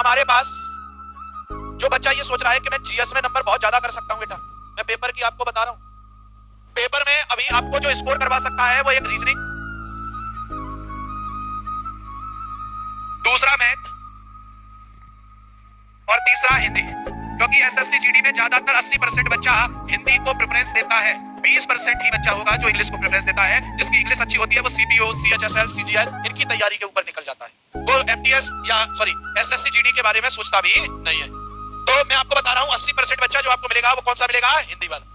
हमारे पास जो बच्चा ये सोच रहा है कि मैं जीएस में नंबर बहुत ज्यादा कर सकता हूं, बेटा मैं पेपर की आपको बता रहा हूं, पेपर में अभी आपको जो स्कोर करवा सकता है वो एक रीजनिंग, दूसरा मैथ और तीसरा हिंदी। क्योंकि एसएससी जीडी में ज्यादातर 80% बच्चा हिंदी को प्रेफरेंस देता है, 20% ही बच्चा होगा जो इंग्लिश को प्रेफरेंस देता है। जिसकी इंग्लिश अच्छी होती है वो सीपीओ, सीएचएसएल, सीजीएल इनकी तैयारी के ऊपर निकल जाता है, वो एमटीएस या सॉरी एसएससी जीडी के बारे में सोचता भी नहीं है। तो मैं आपको बता रहा हूं 80% बच्चा जो आपको मिलेगा वो कौन सा मिलेगा? हिंदी वाला।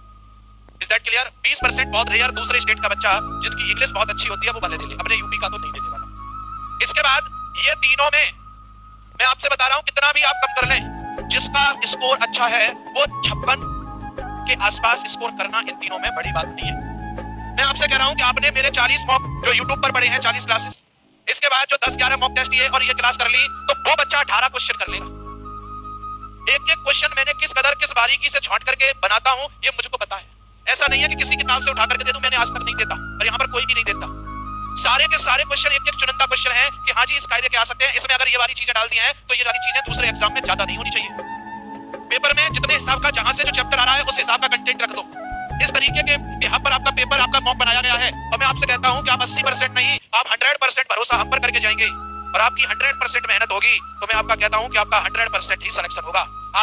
Is that clear? 20% बहुत रेयर दूसरे स्टेट का बच्चा जिनकी इंग्लिश बहुत अच्छी होती है वो भले दे ले, अपने यूपी का तो नहीं देने वाला। इसके बाद ये तीनों में मैं आपसे बता रहा हूं कितना भी आप कम कर लें, जिसका स्कोर अच्छा है वो 56 के आसपास स्कोर करना इन तीनों में बड़ी बात नहीं है। मैं आपसे कह रहा हूं कि आपने मेरे 40 मॉक जो यूट्यूब पर पढ़े हैं 40 क्लासेस, इसके बाद जो 10-11 मॉक टेस्ट ये और ये क्लास कर ली तो वो बच्चा 18 क्वेश्चन कर लेगा। एक एक क्वेश्चन मैंने किस कदर किस बारीकी से छांट करके बनाता हूं ये मुझको पता है। ऐसा नहीं है कि किसी किताब से उठा करके दे दूं, मैंने आज तक नहीं देता और यहाँ पर कोई भी नहीं देता। सारे के सारे क्वेश्चन एक एक चुनिंदा क्वेश्चन है कि हाँ जी इस कायदे के आ सकते हैं, इसमें अगर ये वाली चीजें डाल दी हैं तो ये वाली चीजें दूसरे एग्जाम में ज्यादा नहीं होनी चाहिए। पेपर में जितने हिसाब का जहां से जो चैप्टर आ रहा है उस हिसाब का कंटेंट रख दो। इस तरीके के यहाँ पर आपका पेपर आपका मॉक बनाया गया है और मैं आपसे कहता हूं कि आप 80% नहीं आप 100% भरोसा हम पर करके जाएंगे और आपकी 100% मेहनत होगी तो मैं आपका कहता हूं कि आपका 100% ही सिलेक्शन होगा।